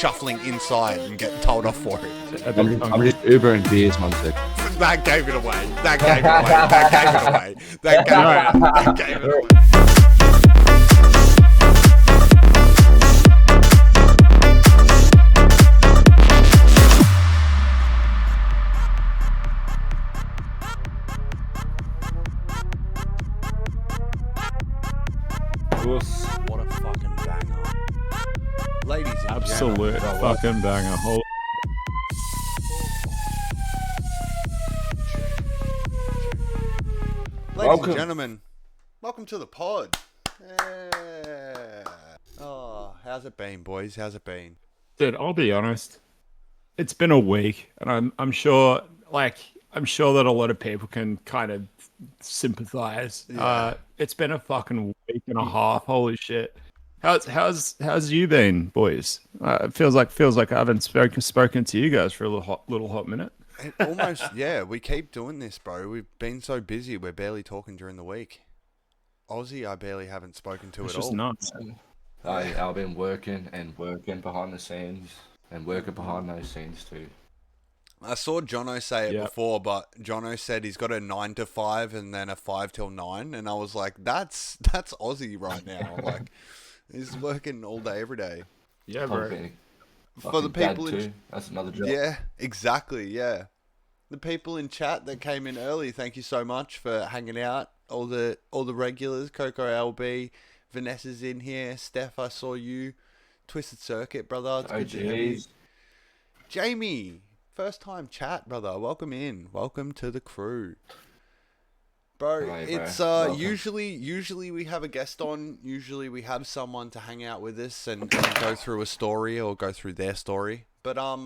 shuffling inside and getting told off for it. I'm just Ubering beers, one sec. That gave it away. That gave it away. That gave it away. That gave it away. What a fucking banger. Ladies and Absolute gentlemen. fucking banger. Holy Ladies and gentlemen, welcome to the pod. Yeah. Oh, how's it been, boys? How's it been? dude, I'll be honest. It's been a week, and I'm sure that a lot of people can kind of sympathize. Yeah. It's been a fucking week and a half. Holy shit. How's you been, boys? It feels like I haven't spoken to you guys for a little hot minute. It almost, yeah, we keep doing this, bro. We've been so busy, we're barely talking during the week. Aussie, I barely haven't spoken to It's at just all. nuts. I've been working behind the scenes and working behind those scenes too. I saw Jono say it Yep. before, but Jono said he's got a 9 to 5 and then a 5 till 9, and I was like, that's Aussie right now. Like, he's working all day, every day. Yeah, I'm bro. being For the fucking dad people in too. That's another job. Yeah, exactly. Yeah, the people in chat that came in early, thank you so much for hanging out. All the regulars, Coco LB, Vanessa's in here. Steph, I saw you. Twisted Circuit, brother. It's Oh good to have you. jeez. Jamie, first time chat, brother. Welcome in. Welcome to the crew. Bro, Hi, bro. it's Welcome. usually we have a guest on. Usually we have someone to hang out with us and go through a story or go through their story. But I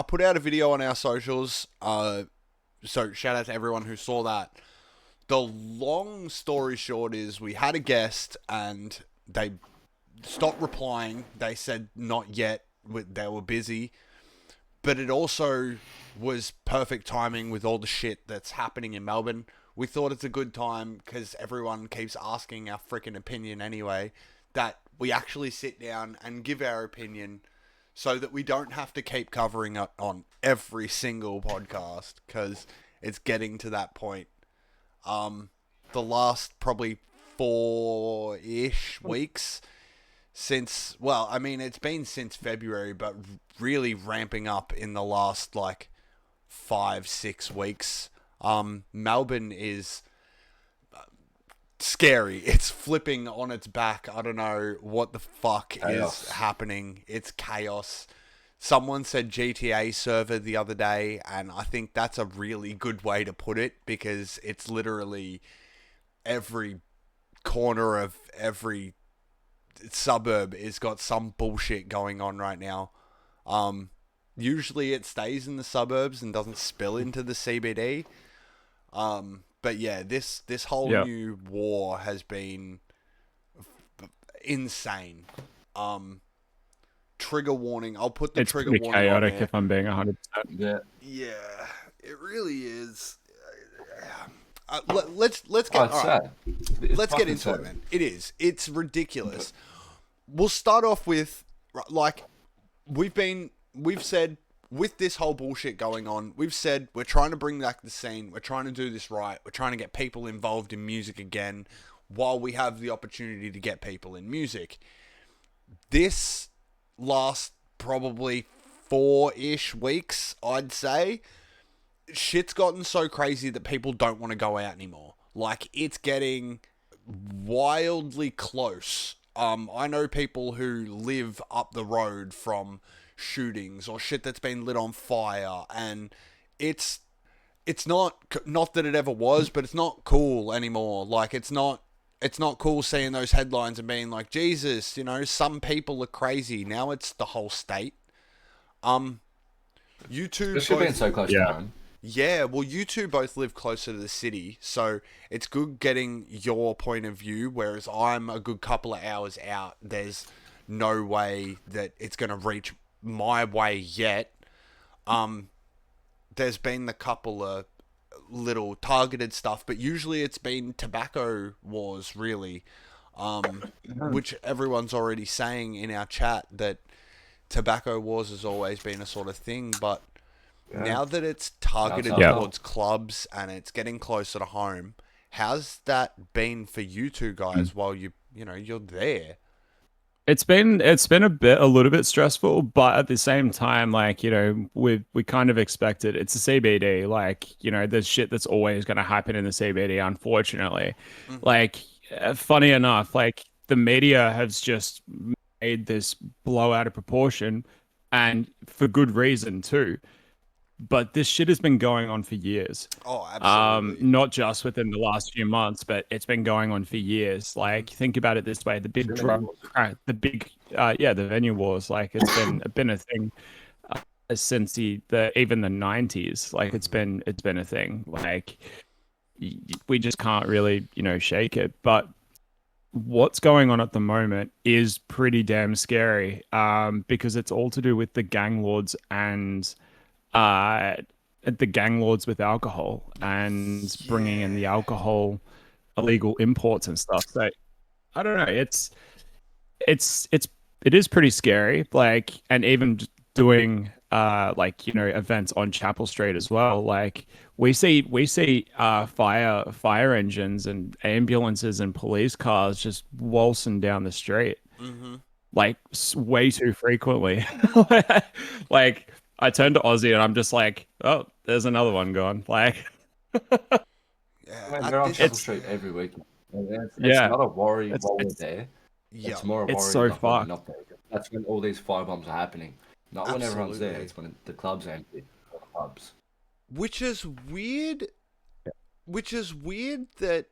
put out a video on our socials. So shout out to everyone who saw that. The long story short is we had a guest and they stopped replying. They said not yet. They were busy. But it also was perfect timing with all the shit that's happening in Melbourne. We thought it's a good time because everyone keeps asking our freaking opinion anyway, that we actually sit down and give our opinion so that we don't have to keep covering it on every single podcast because it's getting to that point. The last probably 4-ish weeks since, well, I mean, it's been since February, but really ramping up in the last, 5-6 weeks. Melbourne is scary. It's flipping on its back. I don't know what the fuck Chaos. is happening. It's chaos. Someone said GTA server the other day, and I think that's a really good way to put it because it's literally every corner of every suburb has got some bullshit going on right now. Usually it stays in the suburbs and doesn't spill into the CBD. But yeah, this whole Yeah. new war has been insane. Trigger warning. I'll put the It's trigger pretty warning on chaotic there. if I'm being 100%. Yeah. Yeah, it really is. Let's get. Oh, it's all right. sad. It's Let's get fucking into it, sad. man. It is. It's ridiculous. We'll start off with, we've said, with this whole bullshit going on, we've said we're trying to bring back the scene. We're trying to do this right. We're trying to get people involved in music again while we have the opportunity to get people in music. This last probably 4-ish weeks, I'd say, shit's gotten so crazy that people don't want to go out anymore. Like, it's getting wildly close. I know people who live up the road from shootings or shit that's been lit on fire, and it's not that it ever was, but it's not cool anymore. Like, it's not cool seeing those headlines and being like, Jesus, some people are crazy. Now it's the whole state. You two This should both- been so close Yeah. to home. yeah, well, you two both live closer to the city, so it's good getting your point of view, whereas I'm a good couple of hours out. There's no way that it's going to reach my way yet. There's been the couple of little targeted stuff, but usually it's been tobacco wars, really. which everyone's already saying in our chat that tobacco wars has always been a sort of thing, but now that it's targeted Yeah. towards clubs and it's getting closer to home, how's that been for you two guys while you're there? It's been a little bit stressful, but at the same time, like, we kind of expected it's a CBD, like, there's shit that's always going to happen in the CBD, unfortunately. Like, funny enough, like the media has just made this blow out of proportion, and for good reason too. But this shit has been going on for years. Oh, absolutely. Not just within the last few months, but it's been going on for years. Like, think about it this way: the big drug, the venue wars. Like, it's been a thing since the even the 90s. Like, it's been a thing. Like, we just can't really shake it. But what's going on at the moment is pretty damn scary. Because it's all to do with the gang lords and uh, with alcohol and bringing in the alcohol, illegal imports and stuff. So I don't know. It is pretty scary. Like, and even doing events on Chapel Street as well. Like, we see fire engines and ambulances and police cars just waltzing down the street. Like, way too frequently. Like, I turn to Aussie and I'm just like, oh, there's another one gone. Like, Man, they're on Chapel Street every week. It's not a worry while we're there. Yeah, It's more a it's worry so like when we're fucked. not there. That's when all these firebombs are happening. Not when everyone's there. Absolutely. It's when the club's empty. The clubs. which is weird. Which is weird that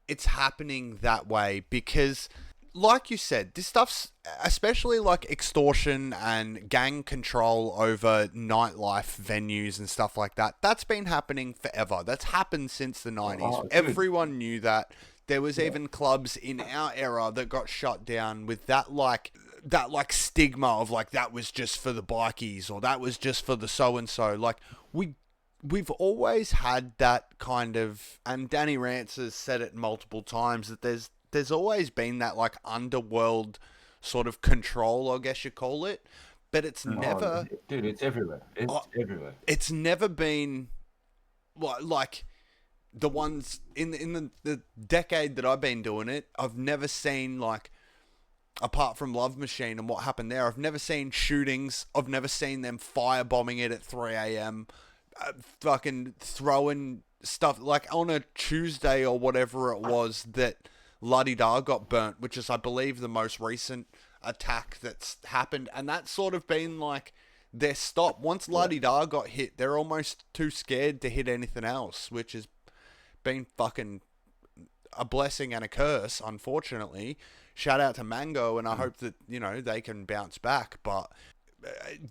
it's happening that way because, like you said, this stuff's especially like extortion and gang control over nightlife venues and stuff like that. That's been happening forever. That's happened since the 90s. Oh, dude. Everyone knew that. There was even clubs in our era that got shut down with that stigma of like that was just for the bikies or that was just for the so and so. Like we've always had that kind of, and Danny Rance has said it multiple times, that there's always been that like underworld sort of control, I guess you call it, but it's never, Dude, it's everywhere. It's everywhere. it's never been like the ones in the decade that I've been doing it. I've never seen, like, apart from Love Machine and what happened there, I've never seen shootings. I've never seen them firebombing it at 3 a.m. Fucking throwing stuff like on a Tuesday or whatever it was that La-di-da got burnt, which is, I believe, the most recent attack that's happened. And that's sort of been like their stop. Once La-di-da got hit, they're almost too scared to hit anything else, which has been fucking a blessing and a curse, unfortunately. Shout out to Mango, and I hope that, they can bounce back. But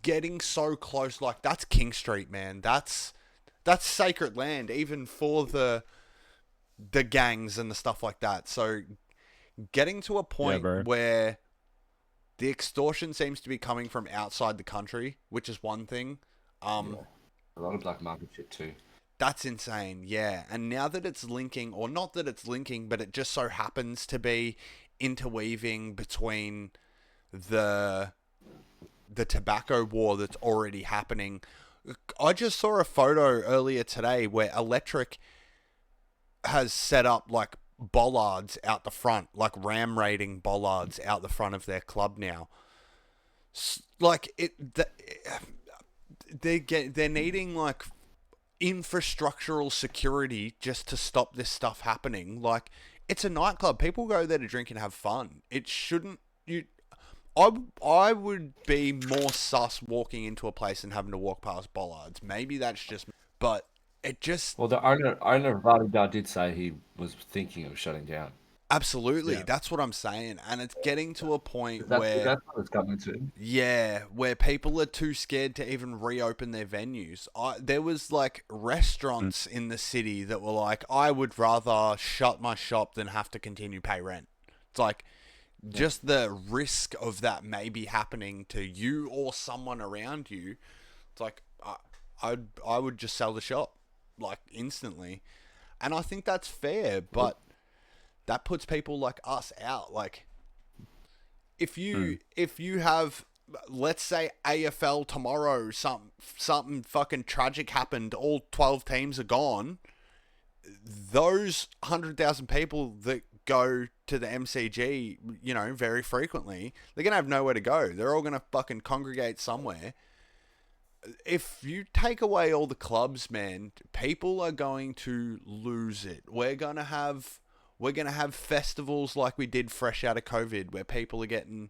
getting so close, like, that's King Street, man. That's sacred land, even for the gangs and the stuff like that. So getting to a point where the extortion seems to be coming from outside the country, which is one thing. A lot of black market shit too. That's insane, yeah. And now that it's linking, or not that it's linking, but it just so happens to be interweaving between the tobacco war that's already happening. I just saw a photo earlier today where Electric has set up like bollards out the front, like ram raiding bollards out the front of their club now. Like they're needing like infrastructural security just to stop this stuff happening. Like, it's a nightclub. People go there to drink and have fun. It shouldn't. I would be more sus walking into a place and having to walk past bollards. Maybe that's just, but it just. Well, the owner of La-di-da did say he was thinking of shutting down. Absolutely, that's what I'm saying, and it's getting to a point where that's what it's coming to. Yeah, where people are too scared to even reopen their venues. There was like restaurants in the city that were like, I would rather shut my shop than have to continue pay rent. It's like just the risk of that maybe happening to you or someone around you. It's like I would just sell the shop like instantly, and I think that's fair, but that puts people like us out. Like, if you have, let's say AFL tomorrow, something fucking tragic happened, all 12 teams are gone, those 100,000 people that go to the MCG, you know, very frequently, they're going to have nowhere to go. They're all going to fucking congregate somewhere. If you take away all the clubs, man, people are going to lose it. We're going to have festivals like we did fresh out of COVID, where people are getting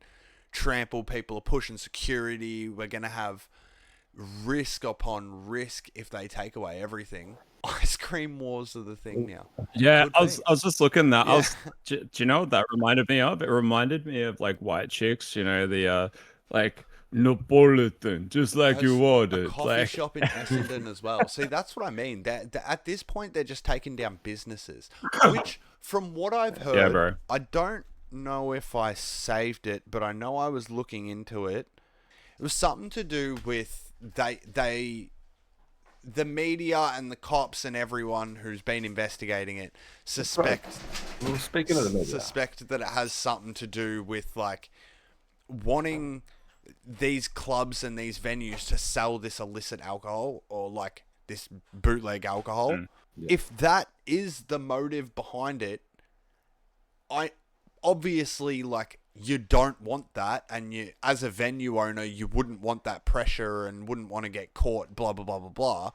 trampled, people are pushing security. We're going to have risk upon risk if they take away everything. Ice cream wars are the thing now. Yeah, I was just looking that. Yeah. Do you know what that reminded me of? It reminded me of like White Chicks, you know, the like Napolitan, just like you ordered. A coffee shop in Essendon as well. See, that's what I mean. At this point, they're just taking down businesses, which, from what I've heard, Yeah, bro. I don't know if I saved it, but I know I was looking into it. It was something to do with the media and the cops and everyone who's been investigating it suspect. Well, speaking of the media, suspect that it has something to do with like wanting these clubs and these venues to sell this illicit alcohol or like this bootleg alcohol. Yeah. If that is the motive behind it, I obviously, like, you don't want that, and you, as a venue owner, you wouldn't want that pressure and wouldn't want to get caught, blah, blah, blah, blah, blah.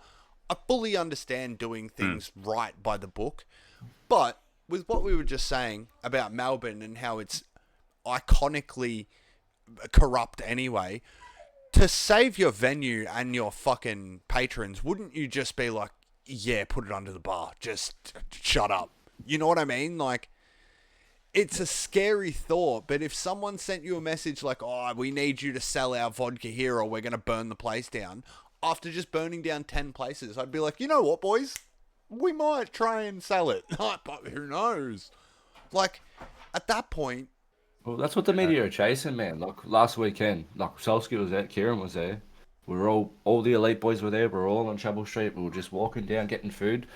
I fully understand doing things right by the book, but with what we were just saying about Melbourne and how it's iconically corrupt anyway, to save your venue and your fucking patrons, wouldn't you just be like, yeah, put it under the bar, just shut up? You know what I mean? Like, it's a scary thought, but if someone sent you a message like, oh, we need you to sell our vodka here or we're going to burn the place down, after just burning down 10 places, I'd be like, you know what, boys? We might try and sell it. But who knows? Like, at that point... Well, that's what the media are chasing, man. Like, last weekend, like, Solskjaer was there, Kieran was there. We were all the elite boys were there. We were all on Chapel Street. We were just walking down, getting food.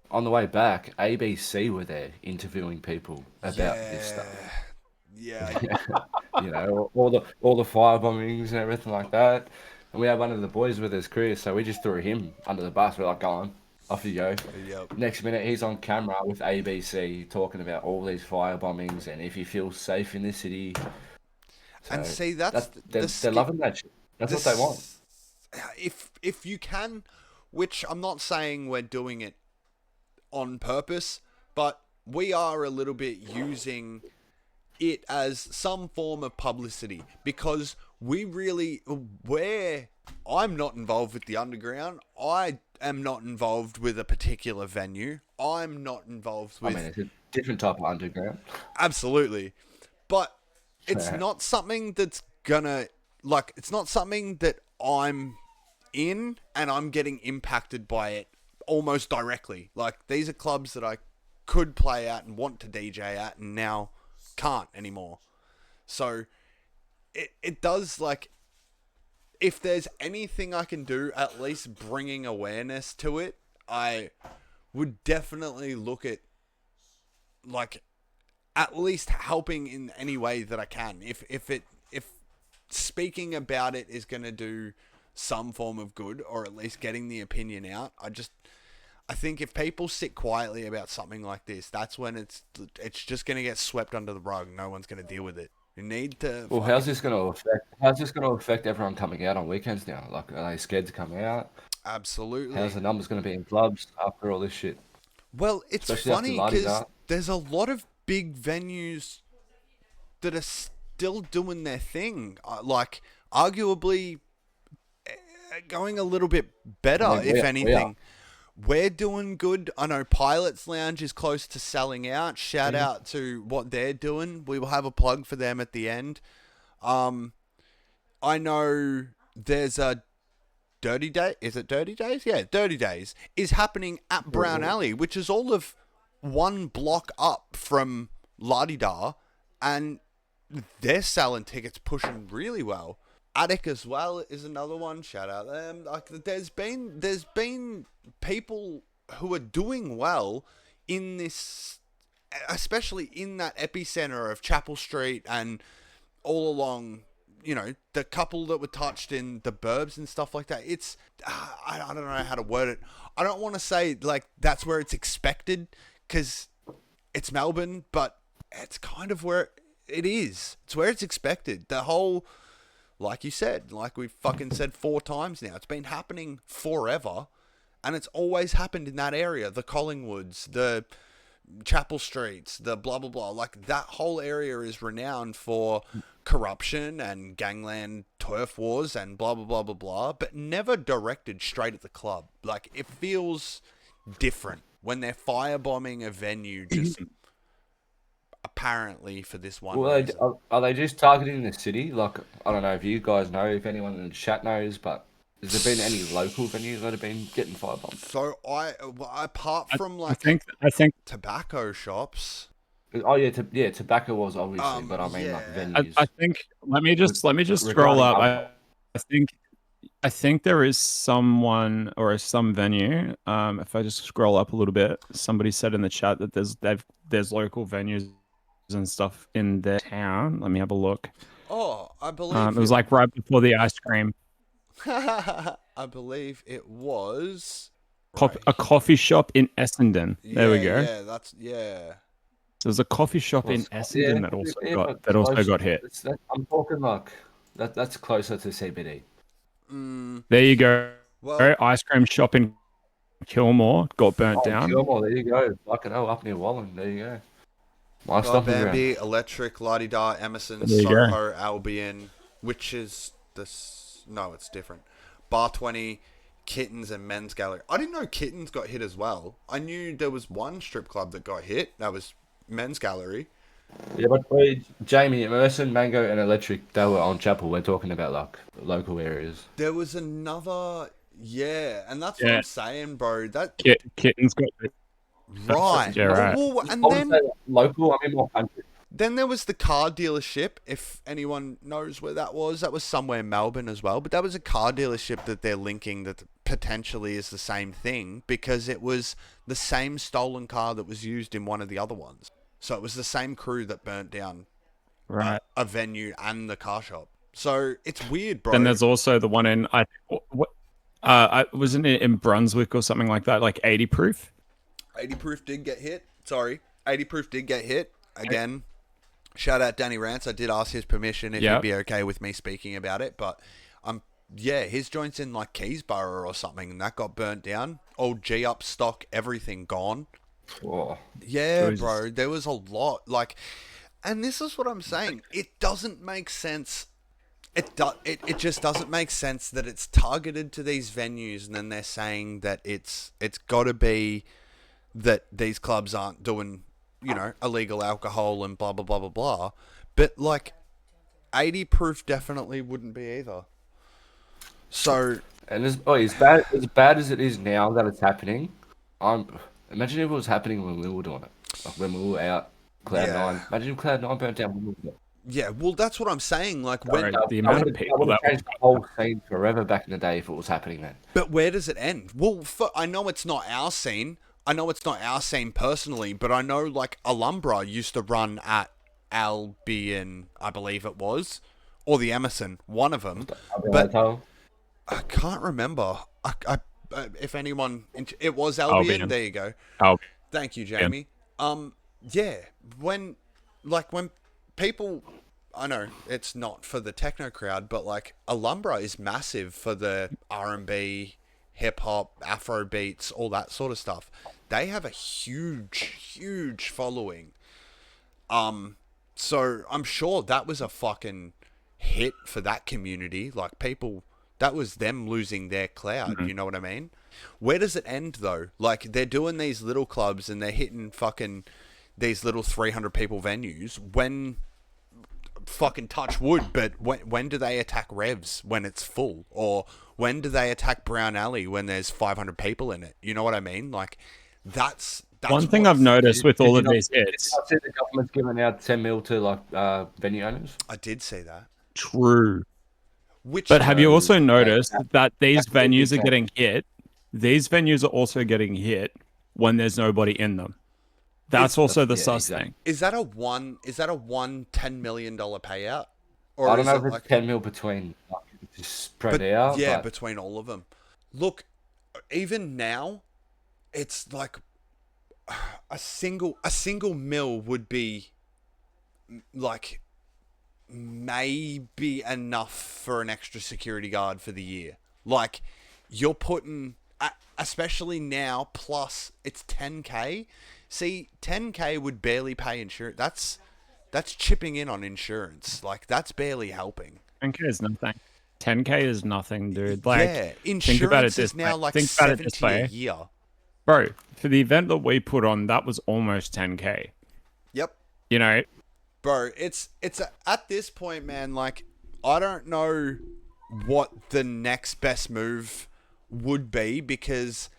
On the way back, ABC were there interviewing people about this stuff. Yeah. You know, all the firebombings and everything like that. And we had one of the boys with us, Chris, so we just threw him under the bus. We're like, go on, off you go. Yep. Next minute, he's on camera with ABC talking about all these firebombings and if he feels safe in the city. So And see, they're loving that shit. That's what they want. If you can, which I'm not saying we're doing it on purpose, but we are a little bit using it as some form of publicity, because I'm not involved with the underground. I am not involved with a particular venue. I'm not involved with... I mean, it's a different type of underground. Absolutely. But it's not something that's gonna... Like, it's not something that I'm in and I'm getting impacted by it almost directly. Like, these are clubs that I could play at and want to DJ at and now can't anymore. So it does, like, if there's anything I can do, at least bringing awareness to it, I would definitely look at, like, at least helping in any way that I can. If speaking about it is going to do some form of good, or at least getting the opinion out, I think if people sit quietly about something like this, that's when it's just going to get swept under the rug. No one's going to deal with it. You need to... Well, how's this going to affect everyone coming out on weekends now? Like, are they scared to come out? Absolutely. How's the numbers going to be in clubs after all this shit? Well, it's Especially funny after because La-di-da. there's a lot of big venues that are still doing their thing. Like, arguably going a little bit better, I mean, if we anything. are. We're doing good. I know Pilots Lounge is close to selling out. Shout out to what they're doing. We will have a plug for them at the end. I know there's a Dirty Day. Is it Dirty Days? Yeah, Dirty Days is happening at Brown Alley, which is all of one block up from La-di-da, and they're selling tickets, pushing really well. Attic as well is another one. Shout out them. Like, there's been people who are doing well in this especially in that epicenter of Chapel Street and all along, the couple that were touched in the burbs and stuff like that. It's, I don't know how to word it. I don't want to say like that's where it's expected because it's Melbourne, but it's kind of where it is. It's where it's expected. The whole, like you said, like we've fucking said 4 times now, it's been happening forever, and it's always happened in that area. The Collingwoods, the Chapel Streets, the blah blah blah. Like that whole area is renowned for corruption and gangland turf wars and blah blah blah blah blah, but never directed straight at the club. Like it feels different when they're firebombing a venue just apparently for this one reason. Are they just targeting the city? Like, I don't know if you guys know, if anyone in the chat knows, but has there been any local venues that have been getting firebombed? So apart from I think tobacco shops. Oh yeah, tobacco was obviously, but I mean like venues. I think let me just scroll up. I think there is someone or some venue. If I just scroll up a little bit, somebody said in the chat that there's local venues and stuff in their town. Let me have a look. Oh, I believe it was like right before the ice cream. I believe it was a coffee shop in Essendon. There we go. Yeah. So there's a coffee shop in Essendon that also got hit. I'm talking like that's closer to CBD. There you go. Well, Ice cream shop in Kilmore got burnt down. Kilmore, there you go. Fucking hell, up near Wallen. There you go. My stuff Bambi, Electric, La-di-da, Emerson, There you Soho, Albion, which is no, it's different. Bar 20, Kittens, and Men's Gallery. I didn't know Kittens got hit as well. I knew there was one strip club that got hit. That was Men's Gallery. Yeah, but Jamie, Emerson, Mango, and Electric, they were on Chapel. We're talking about like local areas. There was another, and that's what I'm saying, bro. That Kittens got hit. Right. Yeah, right. Well, and then local, I mean more country. Then there was the car dealership, if anyone knows where that was. That was somewhere in Melbourne as well. But that was a car dealership that they're linking that potentially is the same thing because it was the same stolen car that was used in one of the other ones. So it was the same crew that burnt down a venue and the car shop. So it's weird, bro. Then there's also the one in, wasn't it in Brunswick or something like that, like 80 proof? 80 proof did get hit. Sorry. 80 proof did get hit. Again, shout out Danny Rance. I did ask his permission if he'd be okay with me speaking about it. But, his joint's in like Keysborough or something, and that got burnt down. Old G-Up stock, everything gone. Oh, yeah, Jesus. Bro. There was a lot. And this is what I'm saying. It doesn't make sense. It just doesn't make sense that it's targeted to these venues, and then they're saying that it's got to be that these clubs aren't doing, illegal alcohol and blah, blah, blah, blah, blah. But, 80 proof definitely wouldn't be either. So... And as bad as it is now that it's happening, imagine if it was happening when we were doing it. Like when we were out, Cloud9. Imagine if Cloud9 burnt down when we were doing it. Yeah, well, that's what I'm saying. The amount of people that changed the whole scene forever back in the day if it was happening then. But where does it end? Well, I know it's not our scene. I know it's not our scene personally, but I know Alumbra used to run at Albion, I believe it was, or the Emerson, one of them. But I can't remember. If anyone, it was Albion. There you go. Thank you, Jamie. When people, I know it's not for the techno crowd, but Alumbra is massive for the R&B, hip hop, Afro beats, all that sort of stuff. They have a huge following. So I'm sure that was a fucking hit for that community. People, that was them losing their cloud. Mm-hmm. You know what I mean? Where does it end though? They're doing these little clubs and they're hitting fucking these little 300 people venues. When fucking touch wood, but when do they attack Revs when it's full? Or when do they attack Brown Alley when there's 500 people in it? You know what I mean? That's one thing I've noticed with all of these hits. I see the government's giving out 10 mil to venue owners. I did see that. True. But have you also noticed that these venues are getting hit? These venues are also getting hit when there's nobody in them. That's also the yeah, sus exactly. thing. Is that a $10 million payout? Or I don't is know it if it's like 10 mil between, like, just spread out, yeah, but between all of them. Look, even now, it's like a single mill would be like maybe enough for an extra security guard for the year. Like, you're putting, especially now, plus it's 10K. See, 10K would barely pay insurance. That's chipping in on insurance. Like, that's barely helping. 10K is nothing. 10K is nothing, dude. Like, Yeah, think about it insurance this is way. now like Think about it this 70 a way, year. bro. For the event that we put on, that was almost 10K. Yep. You know, Bro, at this point, man, like, I don't know what the next best move would be, because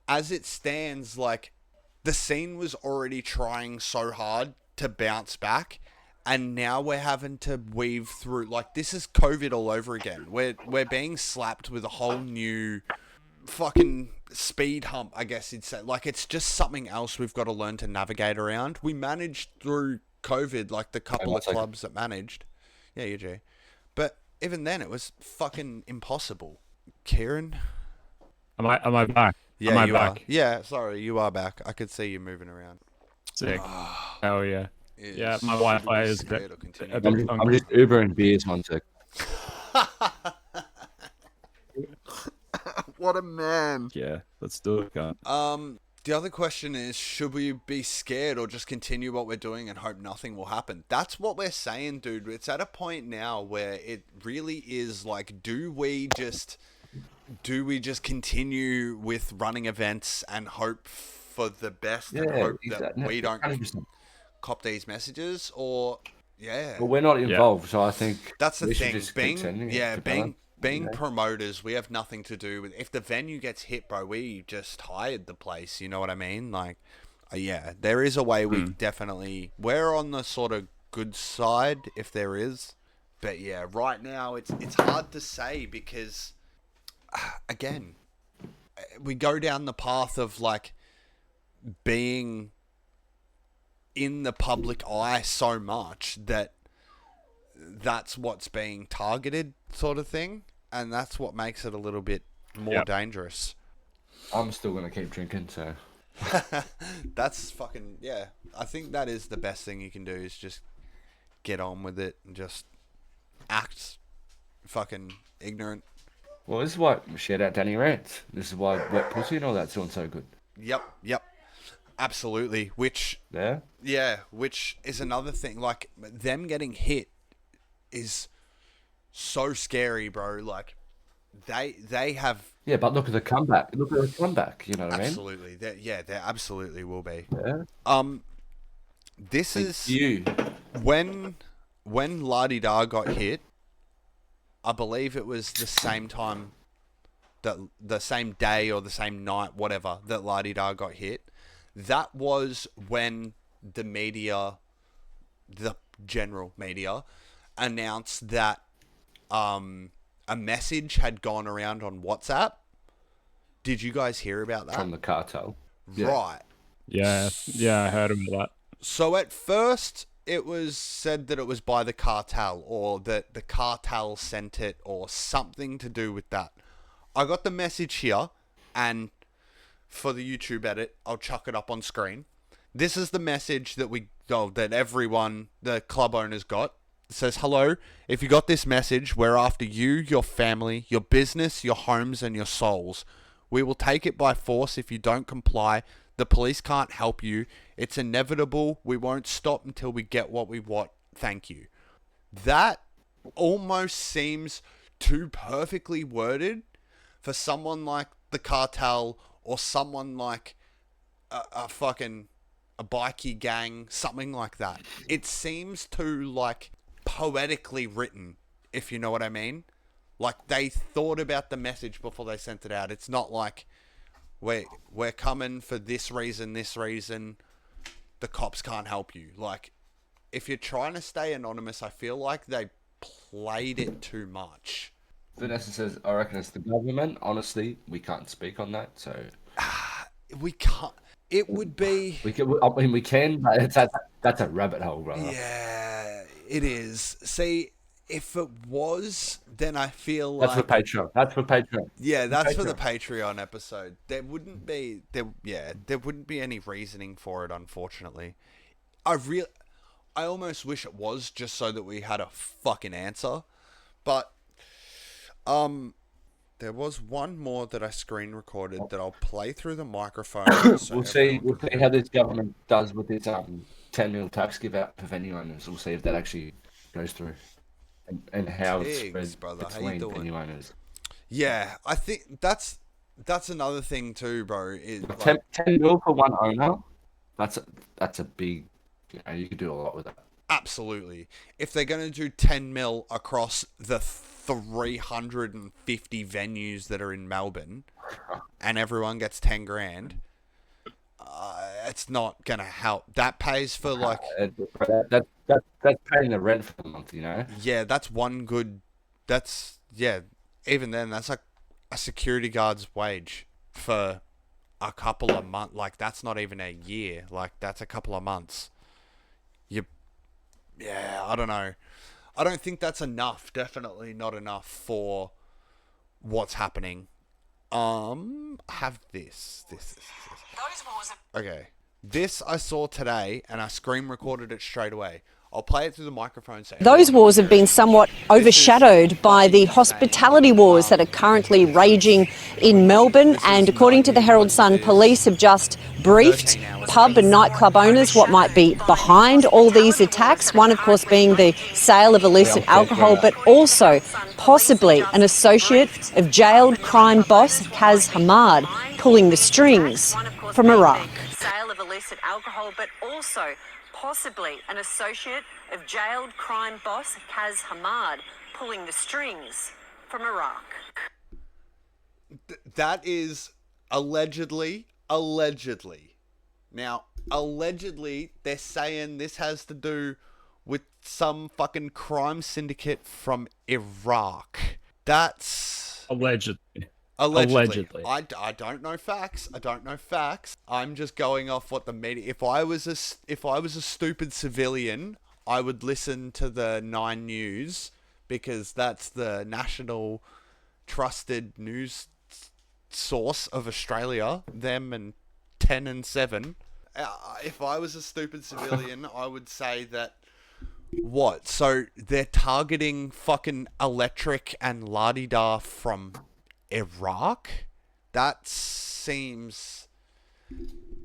as it stands, like, the scene was already trying so hard to bounce back, and now we're having to weave through, like, this is COVID all over again. We're being slapped with a whole new fucking speed hump, I guess you'd say. Like, it's just something else we've got to learn to navigate around. We managed through COVID, like the couple of clubs that managed. Yeah, you do. But even then, it was fucking impossible. Kieran? am I back? Yeah, am I you back? are. Yeah, sorry, you are back. I could see you moving around. Sick. Hell yeah. Yeah, my Should Wi-Fi we is skate or continue? a bit I'm funky. just Ubering beers 1 sec. What a man. Yeah, let's do it, guys. The other question is, should we be scared or just continue what we're doing and hope nothing will happen? That's what we're saying, dude. It's at a point now where it really is like, do we just continue with running events and hope for the best and hope that we don't 100%. cop these messages? Or yeah, But we're not involved, so I think that's the we should thing. just keep sending it to Being promoters, we have nothing to do with. If the venue gets hit, bro, we just hired the place. You know what I mean? Like, yeah, there is a way we definitely. We're on the sort of good side, if there is. But yeah, right now it's hard to say, because again, we go down the path of like being in the public eye so much that that's what's being targeted, sort of thing, and that's what makes it a little bit more dangerous. I'm still gonna keep drinking, so That's fucking yeah. I think that is the best thing you can do, is just get on with it and just act fucking ignorant. well, this is why shout out Danny Rants. This is why Wet Pussy and all that's doing so good. Yep, absolutely. Which which is another thing. Like, them getting hit is so scary, bro. Like, they have but look at the comeback. Look at the comeback. You know what absolutely. There absolutely will be. I mean? This is You. when La Di Da got hit. I believe it was the same time, that the same day or the same night, whatever, that La Di Da got hit. That was when the media, the general media, announced that a message had gone around on WhatsApp. Did you guys hear about that? From the cartel. Right. Yeah, I heard about that. So at first, it was said that it was by the cartel, or that the cartel sent it, or something to do with that. I got the message here, and for the YouTube edit, I'll chuck it up on screen. This is the message that everyone, the club owners, got. It says, "Hello, if you got this message, we're after you, your family, your business, your homes, and your souls. We will take it by force if you don't comply. The police can't help you. It's inevitable. We won't stop until we get what we want. Thank you." That almost seems too perfectly worded for someone like the cartel, or someone like a bikie gang, something like that. It seems too, like, poetically written, if you know what I mean. Like, they thought about the message before they sent it out. It's not like, we're coming for this reason, the cops can't help you. Like, if you're trying to stay anonymous, I feel like they played it too much. Vanessa says, I reckon it's the government. Honestly, we can't speak on that, so... We can't... It would be. I mean, we can, but that's a rabbit hole, brother. Yeah, it is. See, if it was, then I feel That's like for Patreon. That's for Patreon. yeah, that's for the Patreon episode. There wouldn't be there wouldn't be any reasoning for it, unfortunately. I almost wish it was, just so that we had a fucking answer. But there was one more that I screen recorded that I'll play through the microphone. So We'll see how this government does with its 10 mil tax give out to venue owners. We'll see if that actually goes through, and how it's spread brother. between venue owners. Yeah, I think that's another thing too, bro. Is 10 mil for one owner. That's a big. You could do a lot with that. Absolutely. If they're going to do 10 mil across the 350 venues that are in Melbourne, and everyone gets 10 grand, it's not going to help. That pays for like that's paying the rent for the month, you know. Yeah, that's one good. That's even then, that's like a security guard's wage for a couple of months. Like, that's not even a year. Like, that's a couple of months. I don't know. I don't think that's enough. Definitely not enough for what's happening. Have this. Okay. This I saw today, and I screen recorded it straight away. I'll play it through the microphone. So those wars have been somewhat overshadowed by the hospitality wars that are currently raging in Melbourne. And according to the Herald Sun, police have just briefed pub and nightclub owners what might be behind all these attacks. One, of course, being the sale of illicit alcohol, but also possibly an associate of jailed crime boss Kaz Hamad pulling the strings from Iraq. Sale of illicit alcohol, but also possibly an associate of jailed crime boss Kaz Hamad pulling the strings from Iraq. That is allegedly. Now, allegedly, they're saying this has to do with some fucking crime syndicate from Iraq. That's Allegedly. I don't know facts. I'm just going off what the media. If I was a stupid civilian, I would listen to the 9 News, because that's the national trusted news source of Australia. Them and 10 and 7. If I was a stupid civilian, I would say that. What? So they're targeting fucking Electric and La-di-da from Iraq? That seems.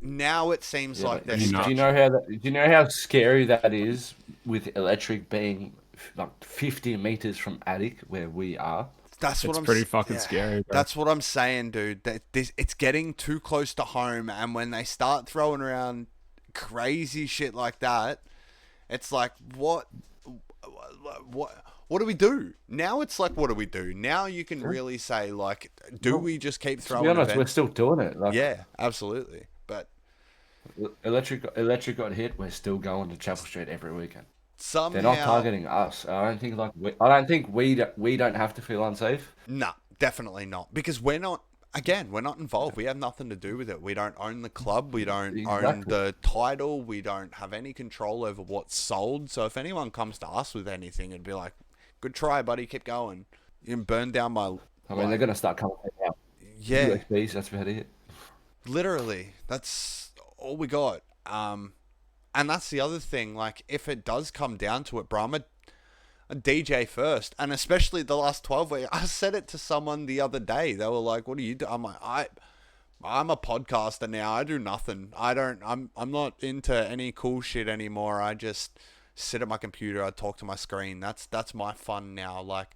Now it seems like they're. Do you know how scary that is, with Electric being like 50 meters from Attic, where we are? It's pretty fucking scary, bro. That's what I'm saying, dude. It's getting too close to home, and when they start throwing around crazy shit like that, it's like, what do we do? Now it's like, what do we do? Now you can really say, like, do we just keep throwing? To be honest, we're still doing it. Like, yeah, absolutely. But Electric got hit. We're still going to Chapel Street every weekend. Somehow they're not targeting us. I don't think we don't have to feel unsafe. Nah, definitely not, because we're not involved. We have nothing to do with it. We don't own the club. We don't own the title. We don't have any control over what's sold. So if anyone comes to us with anything, it'd be like, good try, buddy. Keep going. You can burn down my. I mean, they're gonna start coming out. Yeah, USBs. That's about it. Literally, that's all we got. And that's the other thing. Like, if it does come down to it, bro, I'm a DJ first, and especially the last 12 weeks. I said it to someone the other day. They were like, "What do you do?" I'm like, I'm a podcaster now. I do nothing. I'm not into any cool shit anymore. I just sit at my computer. I talk to my screen. That's my fun now. Like,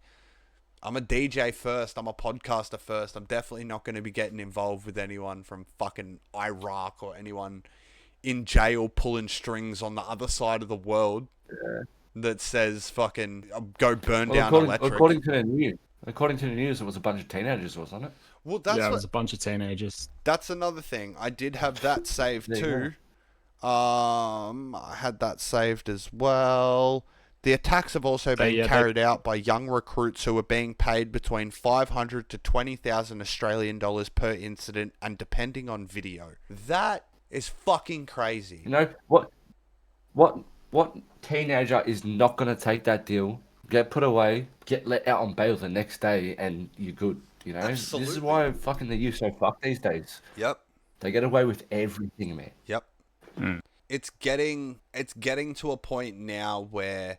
I'm a DJ first. I'm a podcaster first. I'm definitely not going to be getting involved with anyone from fucking Iraq or anyone in jail pulling strings on the other side of the world. Yeah. That says fucking go burn down Electric. According to the news, it was a bunch of teenagers, wasn't it? Well, it was a bunch of teenagers. That's another thing. I did have that saved too. I had that saved as well. The attacks have also been carried out by young recruits who are being paid between 500 to 20,000 Australian dollars per incident, and depending on video. That is fucking crazy. You know what teenager is not gonna take that deal, get put away, get let out on bail the next day, and you're good? You know, this is Absolutely. why fucking the youth so fucked these days. Yep. They get away with everything, man. Yep. It's getting to a point now where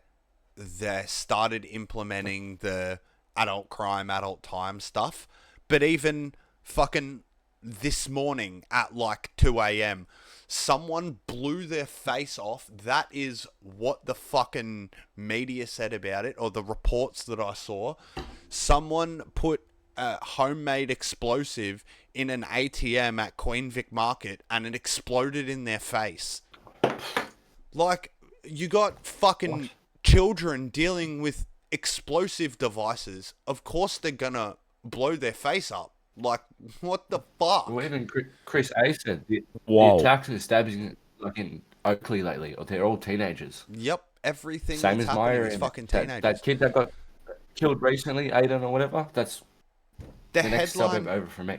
they started implementing the adult crime, adult time stuff. But even fucking this morning at like 2 a.m., someone blew their face off. That is what the fucking media said about it, or the reports that I saw. Someone put a homemade explosive in an ATM at Queen Vic Market and it exploded in their face. Like, you got fucking children dealing with explosive devices. Of course they're gonna blow their face up. Like, what the fuck? Well, even Chris A said the Whoa. attacks and stabbings like in Oakley lately, or they're all teenagers. Yep, everything Same that's as my happening area. is fucking That, teenagers. that kid that got killed recently, Aiden or whatever, that's the the next suburb headline, over from me.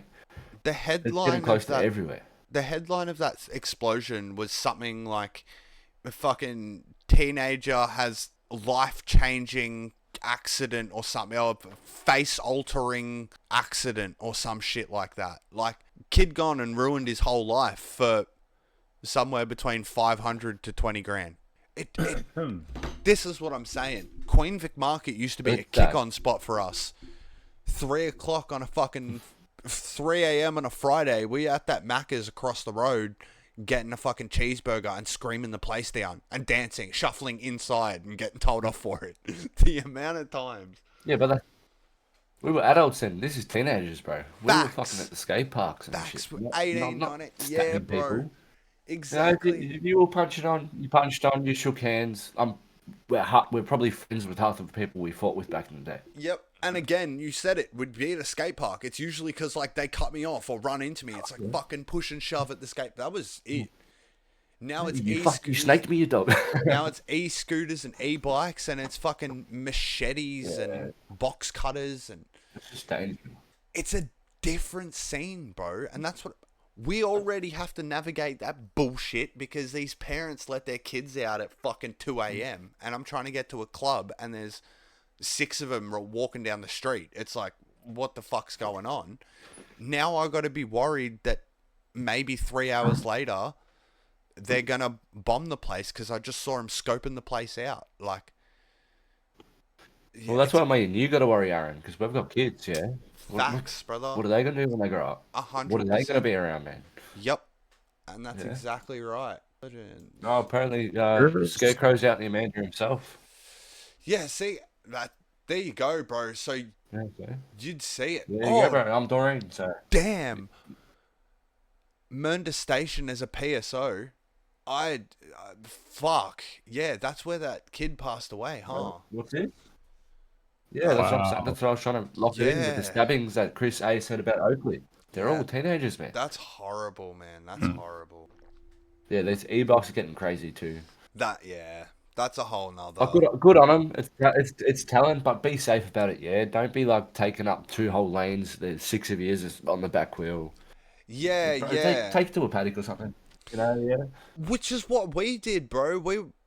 the It's headline getting close of to that, everywhere. the headline of that explosion was something like a fucking teenager has life-changing accident or something, or face-altering accident or some shit like that. Like, kid gone and ruined his whole life for somewhere between 500 to 20 grand. This is what I'm saying. Queen Vic Market used to be a kick-on spot for us. 3 o'clock on a fucking 3 a.m. on a Friday, we at that Macca's across the road getting a fucking cheeseburger and screaming the place down and dancing, shuffling inside and getting told off for it. The amount of times. Yeah, but we were adults then. This is teenagers, bro. We were Facts. fucking at the skate parks and Facts. shit. 18, Not 19. Yeah, stabbing bro. people. Exactly. You all punched on. You punched on. You shook hands. We're probably friends with half of the people we fought with back in the day. Yep. And again, you said it would be at a skate park. It's usually because like they cut me off or run into me. It's like fucking push and shove at the skate. That was it. Now it's You e-scooters. snaked me, you dog. Now it's e-scooters and e-bikes, and it's fucking machetes and box cutters, and It's just dangerous. it's a different scene, bro. And that's what we already have to navigate that bullshit because these parents let their kids out at fucking 2 a.m. and I'm trying to get to a club and there's 6 of them walking down the street. It's like, what the fuck's going on? Now I got to be worried that maybe 3 hours later they're gonna bomb the place because I just saw them scoping the place out. Like, Well, that's what I mean. You got to worry, Aaron, because we've got kids. Yeah. facts, brother. What are they gonna do when they grow up? 100%. What are they gonna be around, man? Yep, and that's Yeah. exactly right. Oh, apparently, Scarecrow's out in the Amanda himself. Yeah, see that. There you go, bro. So Yeah, okay. you'd see it. There you go, bro. I'm Doreen, so. Damn. Mernda Station as a PSO. Fuck. Yeah, that's where that kid passed away, huh? What's it? Yeah, that's what I'm saying. That's what I was trying to lock it in with Yeah. the stabbings that Chris A said about Oakley. They're all teenagers, man. That's horrible, man. That's horrible. Yeah, these e-bikes are getting crazy too. That's a whole nother. Oh, good on them. It's talent, but be safe about it. Yeah, don't be like taking up 2 whole lanes. There's 6 of yours on the back wheel. Yeah, Bro, yeah. Take it to a paddock or something. You know, yeah. Which is what we did, bro.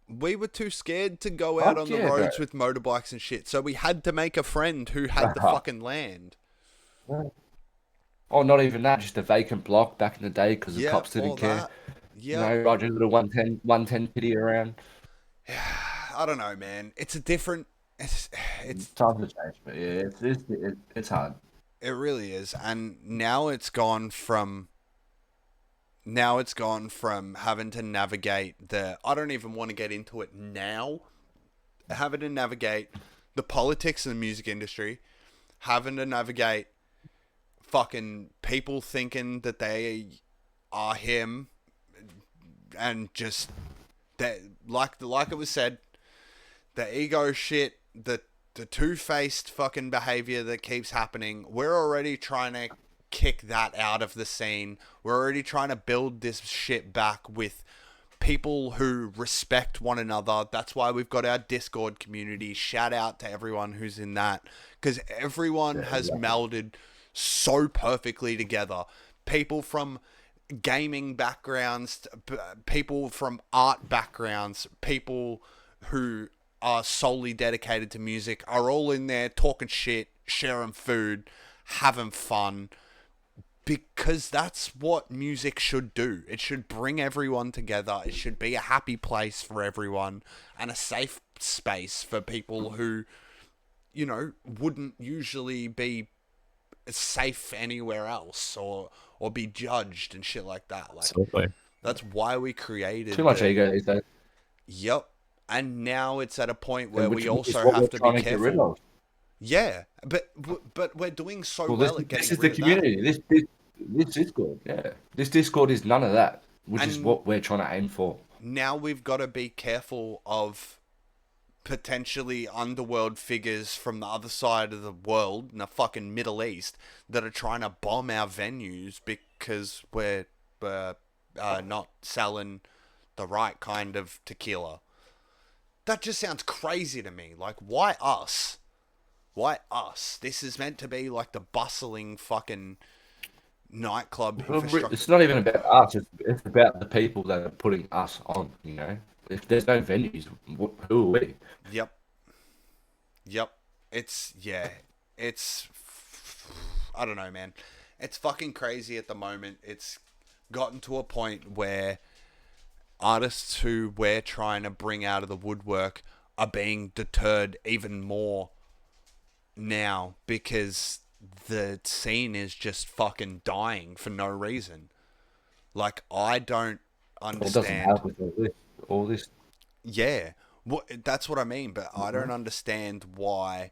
We were too scared to go out on the roads with motorbikes and shit, so we had to make a friend who had the fucking land. Oh, not even that. Just a vacant block back in the day because the cops didn't care. Yeah. You know, Roger, little 110 pity around. I don't know, man. It's a different. It's time to change, but yeah, it's hard. It really is, and now it's gone from having to navigate the. I don't even want to get into it now. Having to navigate the politics of the music industry, having to navigate fucking people thinking that they are him, and just that like it was said, the ego shit, the two-faced fucking behavior that keeps happening. We're already trying to kick that out of the scene. We're already trying to build this shit back with people who respect one another. That's why we've got our Discord community. Shout out to everyone who's in that, because everyone has melded so perfectly together. People from gaming backgrounds, people from art backgrounds, people who are solely dedicated to music are all in there talking shit, sharing food, having fun, because that's what music should do. It should bring everyone together. It should be a happy place for everyone and a safe space for people who, you know, wouldn't usually be safe anywhere else or be judged and shit like that. Like, Absolutely. that's why we created Too much ego these days. Yep. And now it's at a point where And we which is also what have we're to be trying to get rid careful. of. Yeah, but we're doing so Well, well at this getting is the rid of that. community. This Discord, yeah. This Discord is none of that, which is And- what we're trying to aim for. Now we've got to be careful of potentially underworld figures from the other side of the world in the fucking Middle East that are trying to bomb our venues because we're not selling the right kind of tequila. That just sounds crazy to me. Like, why us? Why us? This is meant to be like the bustling fucking nightclub infrastructure. It's not even about us. It's about the people that are putting us on. You know, if there's no venues, who are we? Yep. It's I don't know, man. It's fucking crazy at the moment. It's gotten to a point where artists who we're trying to bring out of the woodwork are being deterred even more now because the scene is just fucking dying for no reason. Like, I don't It doesn't understand. help with all this. Yeah, that's what I mean. But I don't understand why.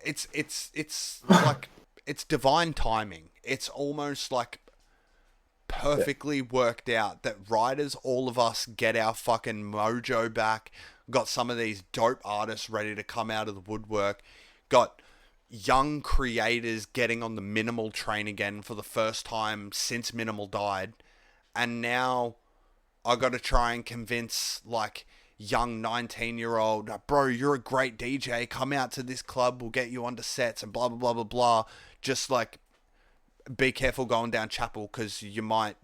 It's like it's divine timing. It's almost like perfectly worked out that writers, all of us, get our fucking mojo back. Got some of these dope artists ready to come out of the woodwork. Got young creators getting on the minimal train again for the first time since minimal died, and now I got to try and convince like young 19-year-old, bro, you're a great DJ, come out to this club, we'll get you onto sets and blah blah blah blah blah. Just like, be careful going down Chapel because you might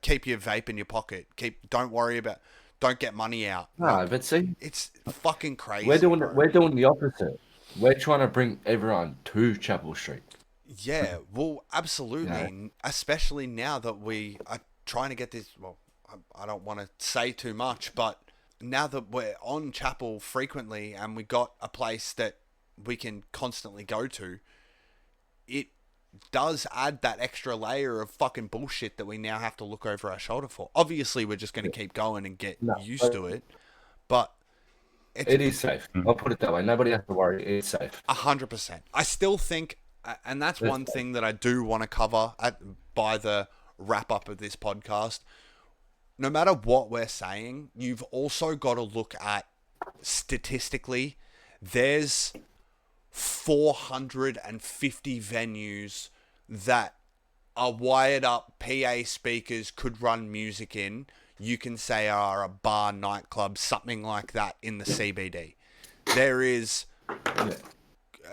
keep your vape in your pocket. Don't get money out. No, but see, It's fucking crazy. we're doing the opposite. We're trying to bring everyone to Chapel Street. Yeah, well, absolutely. Yeah. Especially now that we are trying to get this. Well, I don't want to say too much, but now that we're on Chapel frequently and we got a place that we can constantly go to, it does add that extra layer of fucking bullshit that we now have to look over our shoulder for. Obviously, we're just going to keep going and get used to it, but It is safe. I'll put it that way. Nobody has to worry. It's safe. 100%. I still think, and that's one thing that I do want to cover by the wrap up of this podcast. No matter what we're saying, you've also got to look at statistically, there's 450 venues that are wired up PA speakers could run music in. You can say are a bar, nightclub, something like that in the CBD. There is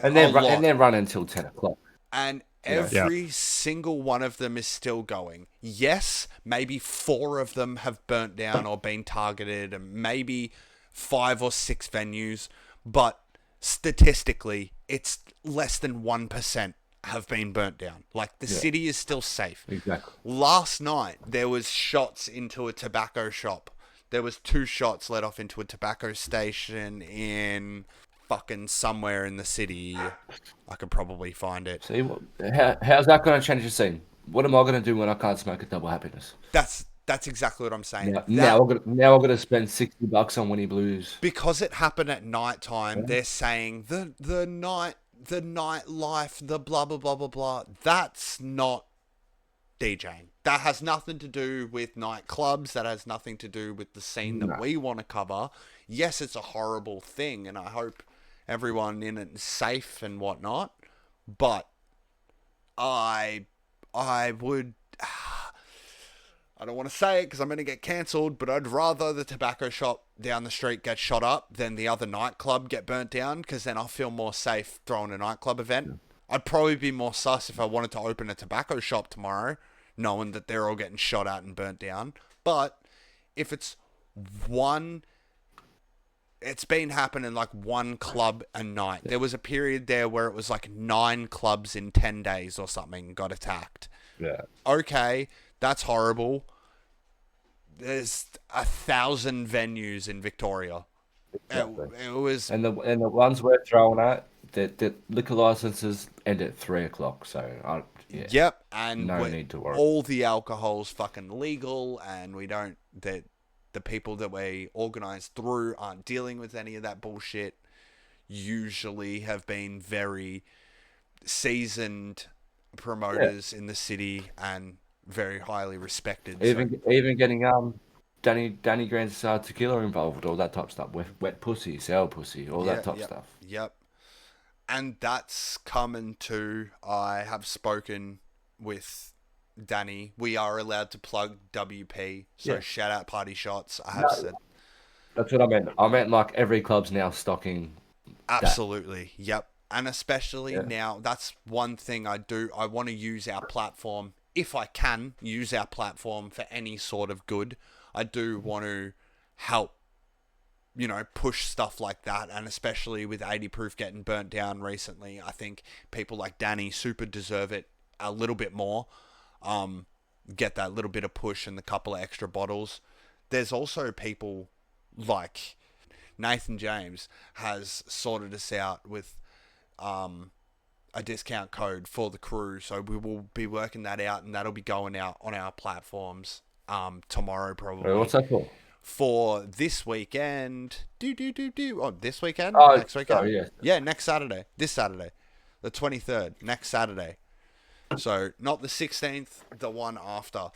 And then run until 10 o'clock. and every single one of them is still going. Yes, maybe 4 of them have burnt down or been targeted, and maybe 5 or 6 venues, but statistically, it's less than 1% have been burnt down. Like, the city is still safe. Exactly. Last night, there was shots into a tobacco shop. There was 2 shots let off into a tobacco station in fucking somewhere in the city. I could probably find it. See, how's that going to change the scene? What am I going to do when I can't smoke a double happiness? That's exactly what I'm saying. Now I'm going to spend $60 on Winnie Blues. Because it happened at night time, they're saying the nightlife, the blah blah blah blah blah. That's not DJing. That has nothing to do with nightclubs. That has nothing to do with the scene that we want to cover. Yes, it's a horrible thing, and I hope everyone in it is safe and whatnot. But I would. I don't want to say it because I'm going to get cancelled, but I'd rather the tobacco shop down the street get shot up than the other nightclub get burnt down, because then I'll feel more safe throwing a nightclub event. I'd probably be more sus if I wanted to open a tobacco shop tomorrow, knowing that they're all getting shot at and burnt down. But if it's been happening like one club a night. There was a period there where it was like 9 clubs in 10 days or something got attacked. Yeah. Okay, that's horrible. There's 1,000 venues in Victoria. Exactly. It was... And the ones we're throwing at, the liquor licenses end at 3 o'clock. So Yep, and no need to worry. All the alcohol's fucking legal, and we don't... The people that we organise through aren't dealing with any of that bullshit. Usually have been very seasoned promoters in the city and very highly respected. Even getting Danny Grant's tequila involved, all that type of stuff. Wet pussy, sour pussy, all that type of stuff. Yep. And that's coming to... I have spoken with Danny. We are allowed to plug WP, so shout out Party Shots. I have said. That's what I meant. I meant like every club's now stocking. Absolutely. Yep. And especially now, that's one thing I do. I want to use our platform, if I can use our platform for any sort of good. I do want to help, push stuff like that. And especially with 80 Proof getting burnt down recently, I think people like Danny super deserve it a little bit more. Get that little bit of push and the couple of extra bottles. There's also people like Nathan James has sorted us out with a discount code for the crew, so we will be working that out, and that'll be going out on our platforms tomorrow probably. What's that for? For this weekend. This weekend? Oh, next weekend? Sorry, Yeah, next Saturday. This Saturday. The 23rd. Next Saturday. So, not the 16th, the one after.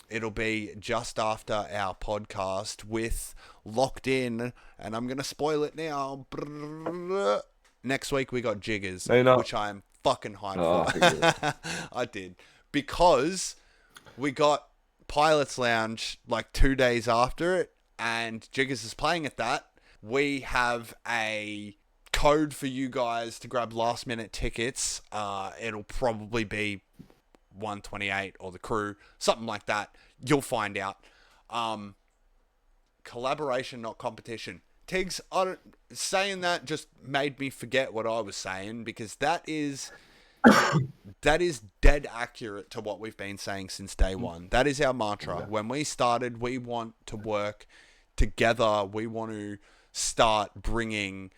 It'll be just after our podcast with Locked In, and I'm going to spoil it now. Next week we got Jiggers, which I'm fucking hyped for. I did. Because we got Pilots Lounge like 2 days after it, and Jiggers is playing at that. We have a code for you guys to grab last minute tickets. It'll probably be 128 or the crew, something like that. You'll find out. Collaboration, not competition. Tiggs, saying that just made me forget what I was saying, because that is dead accurate to what we've been saying since day one. That is our mantra. When we started, we want to work together. We want to start bringing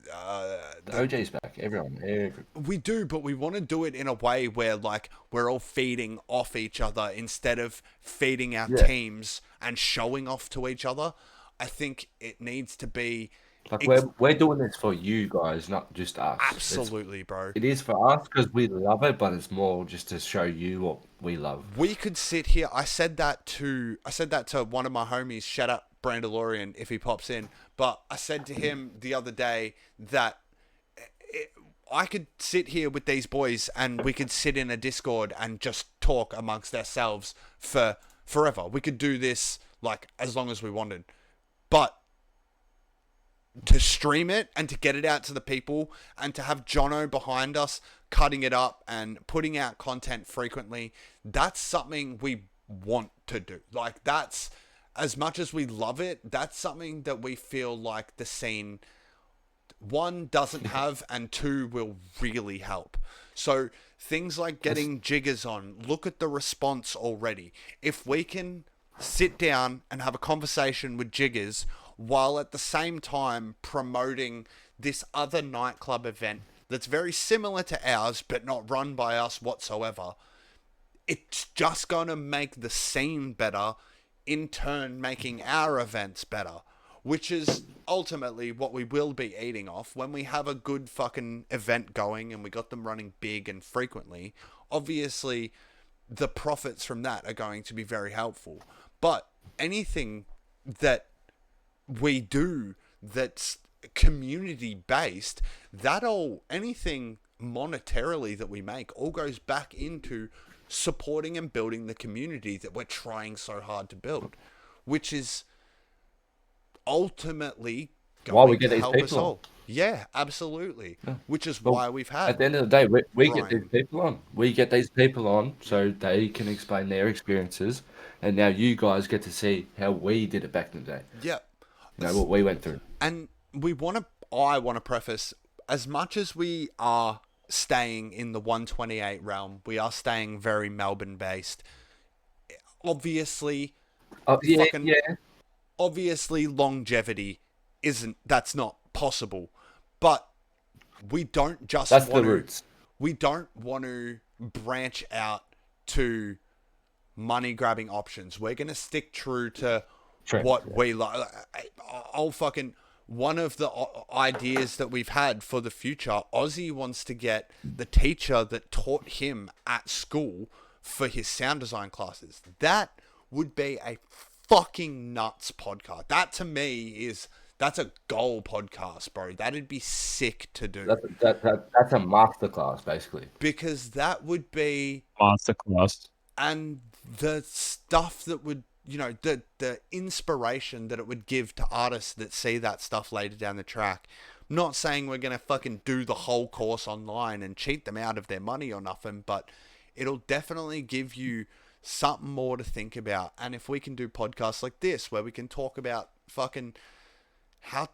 the OJ's back. Everyone. We do, but we want to do it in a way where like we're all feeding off each other instead of feeding our teams and showing off to each other. I think it needs to be like we're doing this for you guys, not just us. Absolutely, bro. It is for us because we love it, but it's more just to show you what we love. We could sit here. I said that to one of my homies. Shout out Brandalorian if he pops in. But I said to him the other day that I could sit here with these boys and we could sit in a Discord and just talk amongst ourselves for forever. We could do this like as long as we wanted. But to stream it and to get it out to the people and to have Jono behind us cutting it up and putting out content frequently, that's something we want to do. Like, that's, as much as we love it, that's something that we feel like the scene, one, doesn't have, and two, will really help. So things like getting Jiggers on, look at the response already. If we can sit down and have a conversation with Jiggers while at the same time promoting this other nightclub event that's very similar to ours but not run by us whatsoever, it's just going to make the scene better, in turn making our events better, which is ultimately what we will be eating off when we have a good fucking event going and we got them running big and frequently. Obviously, the profits from that are going to be very helpful. But anything that we do that's community-based, anything monetarily that we make all goes back into supporting and building the community that we're trying so hard to build, which is ultimately going to help us all. Yeah, absolutely. Which is Well, why we've At had the end of the day, we get these Brian. people on. We get these people on so they can explain their experiences, and now you guys get to see how we did it back in the day. Yeah. You know what we went through. And I want to preface, as much as we are staying in the 128 realm, we are staying very Melbourne based. Obviously, Yeah, fucking yeah. obviously longevity that's not possible. But we don't just That's want the to roots. we don't want to branch out to money grabbing options. We're going to stick true to Trends, what yeah. we like. I'll fucking one of the ideas that we've had for the future, Ozzy wants to get the teacher that taught him at school for his sound design classes. That would be a fucking nuts podcast. That to me that's a goal podcast, bro. That'd be sick to do. That's a masterclass, basically. Because that would be, Masterclass. and the stuff that would, the inspiration that it would give to artists that see that stuff later down the track. I'm not saying we're going to fucking do the whole course online and cheat them out of their money or nothing, but it'll definitely give you something more to think about. And if we can do podcasts like this where we can talk about fucking how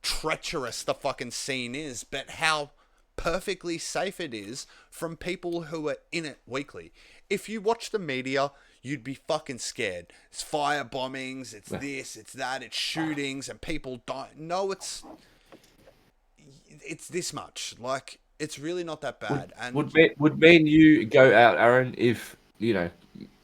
treacherous the fucking scene is, but how perfectly safe it is from people who are in it weekly. If you watch the media, you'd be fucking scared. It's fire bombings, it's this, it's that, it's shootings, and people die. No, it's this much. Like, it's really not that bad. Would me and you go out, Aaron, if,